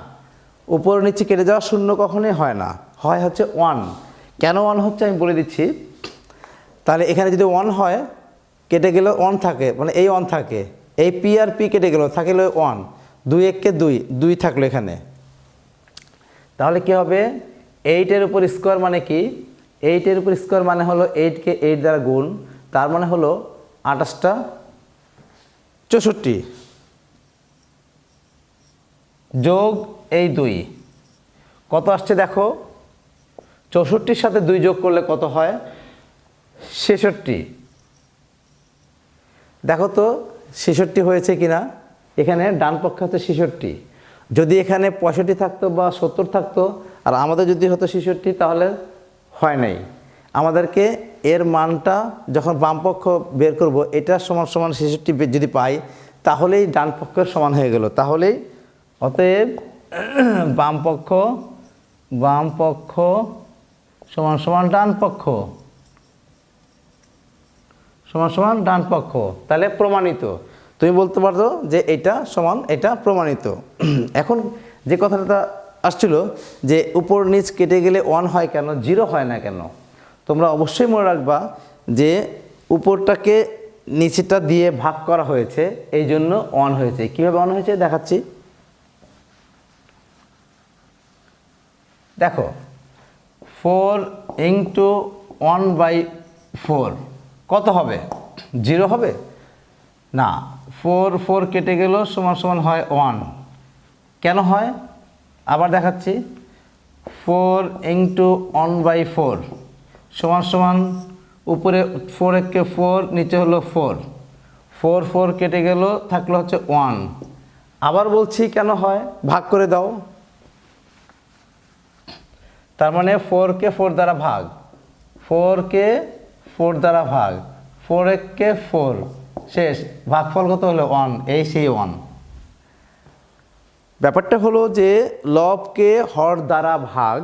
উপর নিচে কেটে যাওয়া শূন্য কখনোই হয় না, হয় হচ্ছে 1। কেন 1 হচ্ছে আমি বলে দিচ্ছি। তাহলে এখানে যদি 1 হয়, কেটে গেলে 1 থাকে, মানে এই 1 থাকে, এই পি আর পি কেটে গেল, থাকলো 1, 2 1 2, 2 থাকলো এখানে। তাহলে কি হবে? 8-এর উপর স্কোয়ার মানে কি? 8-এর উপর স্কোয়ার মানে হলো 8-কে 8 দ্বারা গুণ, তার মানে হলো 28টা 64 যোগ এই 2 কত আসছে দেখো, 64-র সাথে 2 যোগ করলে কত হয়? 66। দেখো তো 66 হয়েছে কিনা। এখানে ডান পক্ষে হচ্ছে 66, যদি এখানে 65 থাকতো বা 70 থাকতো আর আমাদের যদি হতো 66, তাহলে হয় নাই। আমাদেরকে এর মানটা যখন বাম পক্ষ বের করব, এটা সমান সমান 66 যদি পাই, তাহলেই ডান পক্ষের সমান হয়ে গেল। তাহলেই অতএব বাম পক্ষ সমান সমান ডান পক্ষ, সমান সমান ডান পক্ষ, তাহলে প্রমাণিত। তুমি বলতে পারো যে এটা সমান, এটা প্রমাণিত। এখন যে কথাটা আসছিল যে উপর নিচ কেটে গেলে 1 হয় কেন, 0 হয় না কেন, তোমরা অবশ্যই মনে রাখবা যে উপরটাকে নিচেটা দিয়ে ভাগ করা হয়েছে, এই জন্য 1 হয়েছে। কীভাবে 1 হয়েছে দেখাচ্ছি। দেখো 4 ইন্টু 1/4 কত হবে? 0 হবে না, 4 কেটে গেল, সমান সমান হয় 1। কেন হয় আবার দেখাচ্ছি। 4 ইন্টু 1/4 সমান সমান উপরে 4 1 4, নিচে হলো 4, 4 কেটে গেল, থাকলো হচ্ছে 1। আবার বলছি কেন হয়, ভাগ করে দাও। তার মানে 4-কে 4 দ্বারা ভাগ, 4-কে 4 দ্বারা ভাগ, 4 1 4, শেষ। ভাগফল কত হলো? 1, এই সেই 1। ব্যাপারটা হলো যে লবকে হর দ্বারা ভাগ,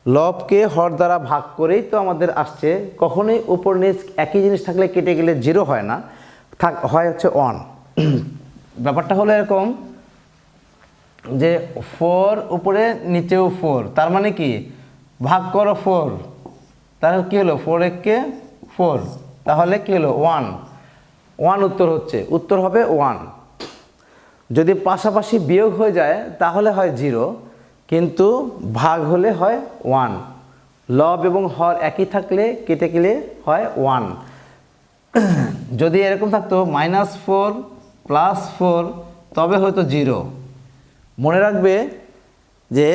লবকে হর দ্বারা ভাগ করেই তো আমাদের আসছে। কখনোই উপর নিচ একই জিনিস থাকলে কেটে গেলে 0 হয় না, হয় হচ্ছে 1। ব্যাপারটা হলো এরকম যে 4 উপরে নিচেও 4, তার মানে কি ভাগ করো 4, তাহলে কী হলো? 4 1 4, তাহলে কী হলো? 1 উত্তর হচ্ছে, উত্তর হবে 1। যদি পাশাপাশি বিয়োগ হয়ে যায় তাহলে হয় 0, কিন্তু ভাগ হলে হয় 1। লব এবং হর একই থাকলে কেটে গেলে হয় 1। যদি এরকম থাকতো -4 + 4, তবে হয়তো 0। মনে রাখবে যে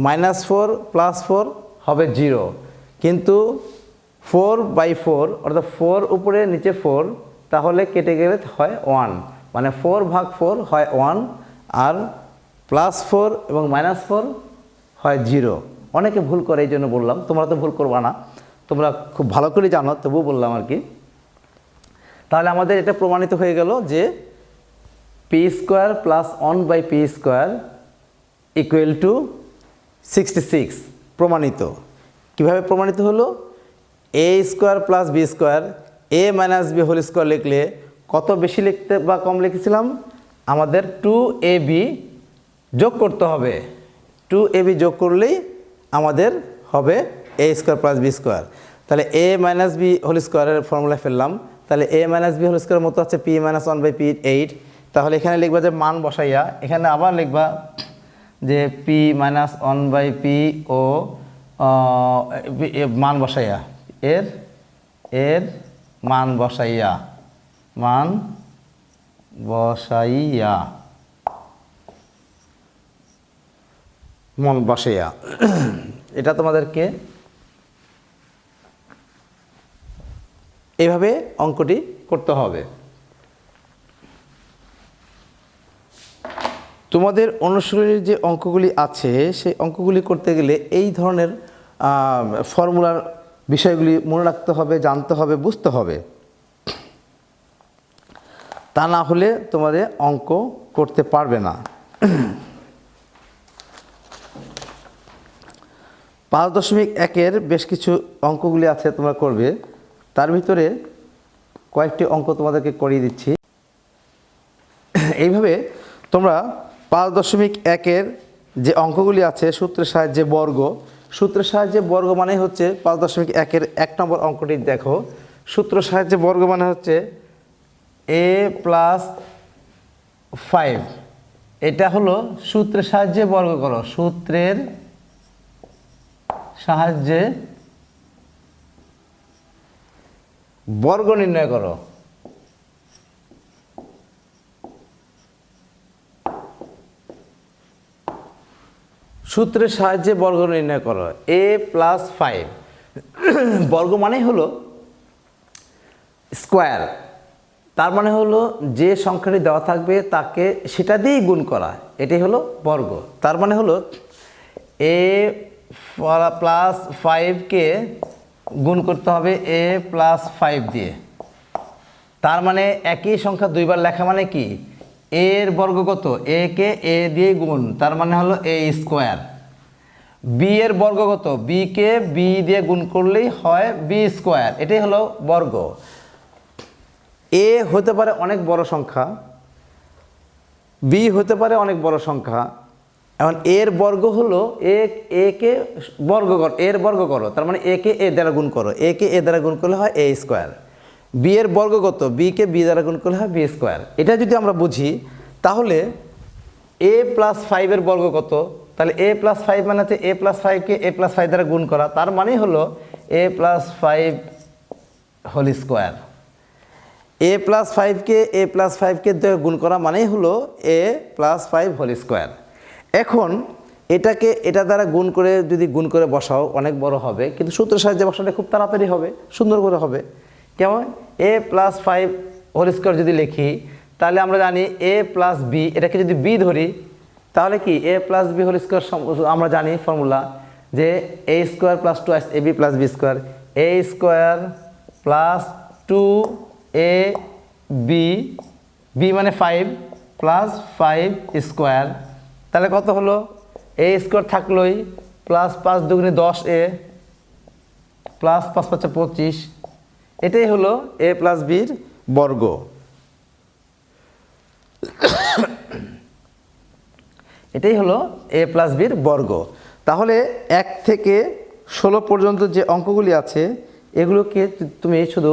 -4 + 4 হবে 0, কিন্তু 4/4 অর্থাৎ 4 উপরে নিচে 4, তাহলে কেটে গেলে হয় 1, মানে 4/4 হয় 1, আর +4 এবং -4 হয় 0। অনেকে ভুল করে, এই জন্য বললাম, তোমরা তো ভুল করবা না, তোমরা খুব ভালো করে জানো, তবুও বললাম আর কি। তাহলে আমাদের এটা প্রমাণিত হয়ে গেল যে p² + 1/p² = 66, প্রমাণিত। কিভাবে প্রমাণিত হলো? a² + b², a - b² লিখলে কত বেশি লিখতে বা কম লিখেছিলাম? আমাদের 2ab যোগ করতে হবে, 2ab যোগ করলেই আমাদের হবে a² + b²। তাহলে a - b² এর ফর্মুলা ফেললাম, তাহলে a - b² মতো হচ্ছে p - 1/p8। তাহলে এখানে লিখবা যে মান বসাইয়া, এখানে আবার লিখবা যে p - 1/p ও মান বসাইয়া, এর মান বসাইয়া, এটা তোমাদেরকে এইভাবে অঙ্কটি করতে হবে। তোমাদের অনুশীলনীর যে অঙ্কগুলি আছে সেই অঙ্কগুলি করতে গেলে এই ধরনের ফর্মুলার বিষয়গুলি মনে রাখতে হবে, জানতে হবে, বুঝতে হবে। তা না হলে তোমাদের অঙ্ক করতে পারবে না। 5.1-এর বেশ কিছু অঙ্কগুলি আছে তোমরা করবে, তার ভিতরে কয়েকটি অঙ্ক তোমাদেরকে করিয়ে দিচ্ছি। এইভাবে তোমরা 5.1-এর যে অঙ্কগুলি আছে সূত্রের সাহায্যে বর্গ, সূত্রের সাহায্যে বর্গ মানে হচ্ছে 5.1-এর 1 নম্বর অঙ্কটি দেখো। সূত্র সাহায্যে বর্গ মানে হচ্ছে a+5, এটা হলো সূত্রের সাহায্যে বর্গ করো, সূত্রের সাহায্যে বর্গ নির্ণয় করো। সূত্রের সাহায্যে বর্গ নির্ণয় করো, a+5 বর্গ মানে হলো স্কোয়ার, তার মানে হলো যে সংখ্যাটি দেওয়া থাকবে তাকে সেটা দিয়েই গুণ করা, এটাই হলো বর্গ। তার মানে হলো a+5কে গুণ করতে হবে a+5 দিয়ে। তার মানে একই সংখ্যা দুইবার লেখা মানে কি, a এর বর্গ কত, a কে a দিয়ে গুণ, তার মানে হলো a স্কোয়ার। b এর বর্গ কত, b কে b দিয়ে গুণ করলেই হয় b স্কোয়ার, এটাই হলো বর্গ। a হতে পারে অনেক বড় সংখ্যা, b হতে পারে অনেক বড় সংখ্যা। এখন এর বর্গ হলো a কে বর্গ করো, এর বর্গ করো, তার মানে a কে a দ্বারা গুণ করো, a কে a দ্বারা গুণ করলে হয় a স্কোয়ার। b এর বর্গ কত, b কে b দ্বারা গুণ করলে হয় b স্কোয়ার। এটা যদি আমরা বুঝি তাহলে a+5 এর বর্গ কত, তাহলে a+5 মানে হচ্ছে a+5কে a+5 দ্বারা গুণ করা, তার মানে হলো a+5 হোল স্কোয়ার। a+5কে a+5কে গুণ করা মানেই হলো a+5 হোল স্কোয়ার। এখন এটাকে এটা দ্বারা গুণ করে যদি গুণ করে বসাও অনেক বড় হবে, কিন্তু সূত্রের সাহায্যে বসালে খুব তাড়াতাড়ি হবে, সুন্দর করে হবে। কেমন, a+5 হোল স্কোয়ার যদি লিখি তাহলে আমরা জানি a+b, এটাকে যদি b ধরি তাহলে কি a+b হোল স্কোয়ার, আমরা জানি ফর্মুলা যে a square plus 2ab plus b square, a square plus 2ab, b মানে 5 প্লাস 5 স্কোয়ার, তাহলে কত হলো, a স্কোয়ার থাকলোই প্লাস 5 দুগুণে 10a প্লাস 5 5 25, এটাই হলো a+bর বর্গ। এটাই হলো a+bর বর্গ। তাহলে 1 থেকে 16 পর্যন্ত যে অঙ্কগুলি আছে এগুলোকে তুমি শুধু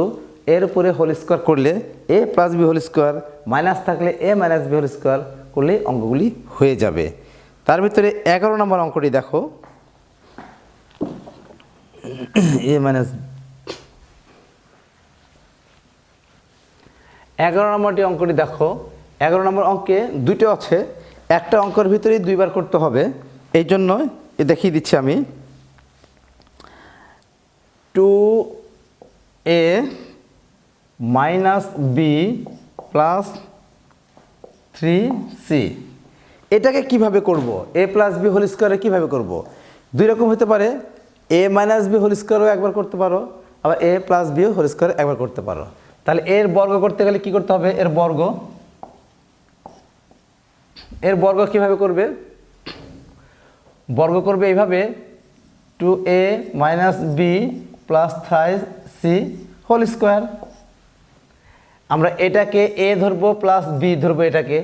এর উপরে হোল স্কোয়ার করলে a+b হোল স্কোয়ার, মাইনাস থাকলে a-b হোল স্কোয়ার করলে অঙ্কগুলি হয়ে যাবে। তার ভিতরে 11 নম্বর অঙ্কটি দেখো, a-11 নম্বরটি অঙ্কটি দেখো। 11 নম্বর অঙ্কে দুটো আছে, একটা অঙ্কের ভিতরেই দুইবার করতে হবে, এই জন্য দেখিয়ে দিচ্ছি আমি। 2a - b প্লাস 3c, এটাকে কিভাবে করব, a+b হোল স্কোয়ারে কিভাবে করব? দুই রকম হতে পারে, a-b হোল স্কোয়ারও একবার করতে পারো, আবার a+b হোল স্কোয়ার একবার করতে পারো। তাহলে এর বর্গ করতে গেলে কি করতে হবে, এর বর্গ কিভাবে করবে, বর্গ করবে এইভাবে 2a - b plus 3c whole square. আমরা এটাকে a ধরবো প্লাস b ধরবো, এটাকে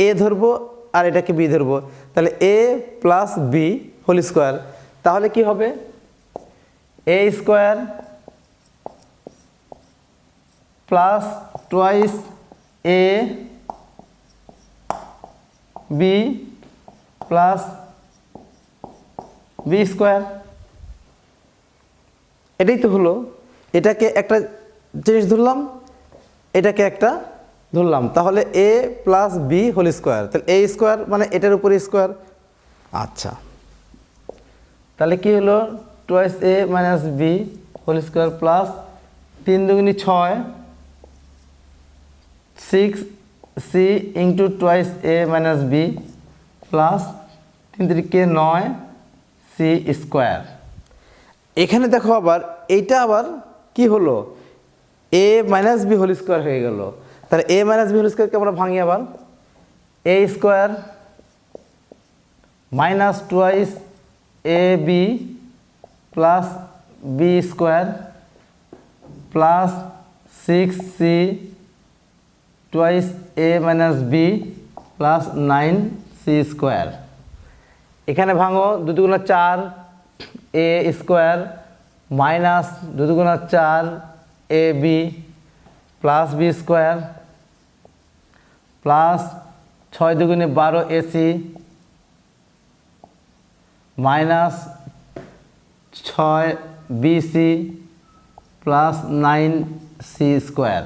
a ধরবো আর এটাকে b ধরবো, তাহলে a plus b whole square. তাহলে কি হবে, a square plus 2ab plus b square, এটাই তো হলো। এটাকে একটা জিনিস ধরলাম, এটাকে একটা ধরলাম, তাহলে a+b হোল স্কোয়ার, তাহলে a স্কোয়ার মানে এটার উপরে স্কোয়ার। আচ্ছা, তাহলে কি হলো, 2a - b whole square plus 3 দুগুণে 6, 6c into 2a - b plus 3 3 9c square. এখানে দেখো আবার এইটা আবার কি হলো, এ মাইনাস বি হোল স্কোয়ার হয়ে গেল। তাহলে এ মাইনাস বি হোল স্কোয়ারকে আমরা ভাঙি আবার, A square minus twice A B plus B square plus 6c twice A minus B plus 9c square. এখানে ভাঙো 2 দুগুণা 4 এ স্কোয়ার মাইনাস 2 দুগুণা 4 A B plus B square plus 6 দুগুণে 12 AC minus 6 BC plus 9c square.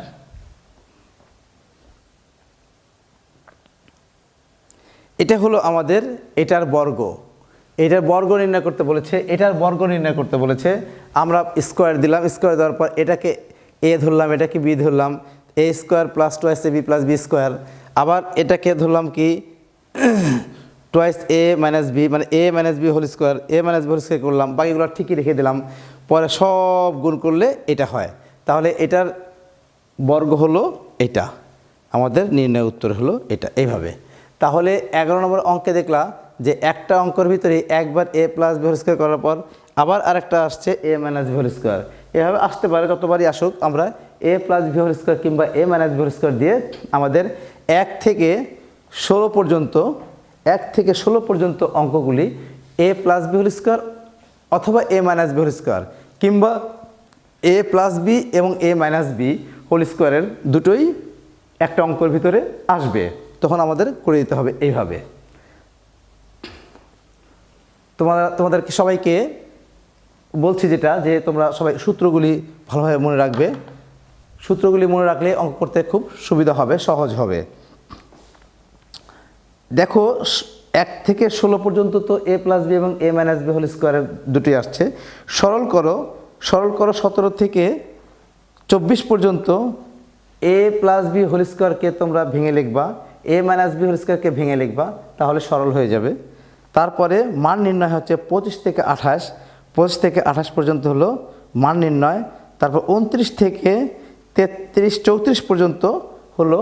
এটা হলো আমাদের এটার বর্গ। এটার বর্গ নির্ণয় করতে বলেছে, এটার বর্গ নির্ণয় করতে বলেছে। আমরা স্কোয়ার দিলাম, স্কোয়ার দেওয়ার পর এটাকে এ ধরলাম, এটাকে বি ধরলাম, এ square plus twice A B plus B square. আবার এটাকে ধরলাম কি টুয়াইস এ মাইনাস বি, মানে এ minus B whole square, A minus B whole square করলাম, বাকিগুলো ঠিকই রেখে দিলাম। পরে সব গুণ করলে এটা হয়। তাহলে এটার বর্গ হলো এটা, আমাদের নির্ণয় উত্তর হলো এটা, এইভাবে। তাহলে 11 নম্বর অঙ্কে দেখলা যে একটা অঙ্কের ভিতরে একবার এ প্লাস বি হোল স্কোয়ার করার পর আবার আরেকটা আসছে এ মাইনাস বি হোল স্কোয়ার। এভাবে আসতে পারে, যতবারই আসুক আমরা এ প্লাস বি হোল স্কোয়ার কিংবা এ মাইনাস বি হোল স্কোয়ার দিয়ে আমাদের 1 থেকে 16 পর্যন্ত অঙ্কগুলি এ প্লাস বি হোল স্কোয়ার অথবা এ মাইনাস বি হোল স্কোয়ার কিংবা এ প্লাস বি এবং এ মাইনাস বি হোল স্কোয়ারের দুটোই একটা অঙ্কের ভিতরে আসবে। তখন আমাদের করে দিতে হবে এইভাবে। তোমাদেরকে সবাইকে বলছি যেটা, যে তোমরা সবাই সূত্রগুলি ভালোভাবে মনে রাখবে। সূত্রগুলি মনে রাখলে অঙ্ক করতে খুব সুবিধা হবে, সহজ হবে। দেখো 1 থেকে 16 পর্যন্ত তো এ প্লাস বি এবং এ মাইনাস বি হোল স্কোয়ারের দুটি আসছে। সরল করো 17 থেকে 24 পর্যন্ত এ প্লাস বি হোল স্কোয়ারকে তোমরা ভেঙে লিখবা, এ মাইনাস বি হোল স্কোয়ারকে ভেঙে লিখবা, তাহলে সরল হয়ে যাবে। তারপরে মান নির্ণয় হচ্ছে 25 থেকে 28 পর্যন্ত হলো মান নির্ণয়। তারপর 29 থেকে 33-34 পর্যন্ত হলো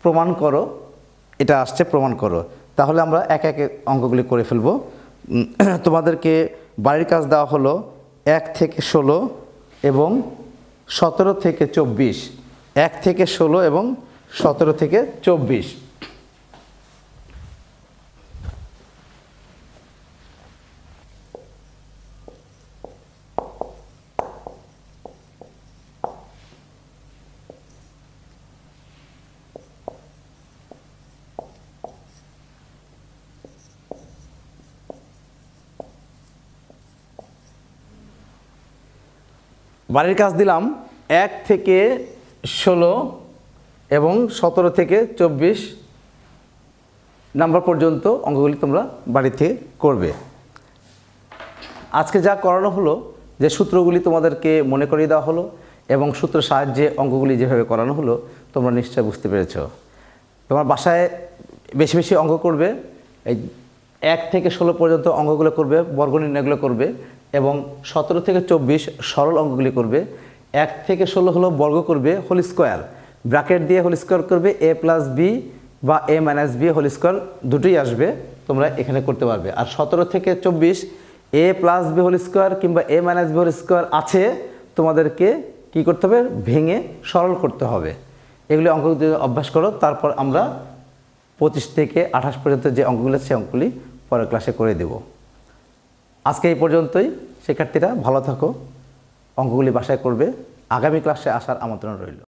প্রমাণ করো, এটা আসছে প্রমাণ করো। তাহলে আমরা এক এক অঙ্কগুলি করে ফেলবো। তোমাদেরকে বাড়ির কাজ দেওয়া হলো 1 থেকে 16 এবং 17 থেকে 24, 1 থেকে 16 এবং 17 থেকে 24। বাড়ির কাজ দিলাম 1 থেকে 16 এবং 17 থেকে 24 নাম্বার পর্যন্ত অঙ্কগুলি তোমরা বাড়িতে করবে। আজকে যা করানো হলো, যে সূত্রগুলি তোমাদেরকে মনে করিয়ে দেওয়া হলো এবং সূত্রের সাহায্যে অঙ্কগুলি যেভাবে করানো হলো তোমরা নিশ্চয় বুঝতে পেরেছ। তোমার বাসায় বেশি বেশি অঙ্ক করবে, এই 1 থেকে 16 পর্যন্ত অঙ্কগুলো করবে, বর্গ নির্ণয়গুলো করবে এবং 17 থেকে 24 সরল অঙ্কগুলি করবে। 1 থেকে 16 হলো বর্গ করবে, হোল স্কোয়ার ব্র্যাকেট দিয়ে হোল স্কোয়ার করবে, এ প্লাস বি বা এ মাইনাস বি হোল স্কোয়ার দুটোই আসবে, তোমরা এখানে করতে পারবে। আর 17 থেকে 24 এ প্লাস বি হোল স্কোয়ার কিংবা এ মাইনাস বি হোল স্কোয়ার আছে, তোমাদেরকে কি করতে হবে, ভেঙে সরল করতে হবে। এগুলি অঙ্কগুলি অভ্যাস করো। তারপর আমরা 25 থেকে 28 পর্যন্ত যে অঙ্কগুলি আছে সেই অঙ্কগুলি পরের ক্লাসে করে দেব। আজকে এই পর্যন্তই। শিক্ষার্থীরা ভালো থাকো, অঙ্কগুলি বাসায় করবে। আগামী ক্লাসে আসার আমন্ত্রণ রইল।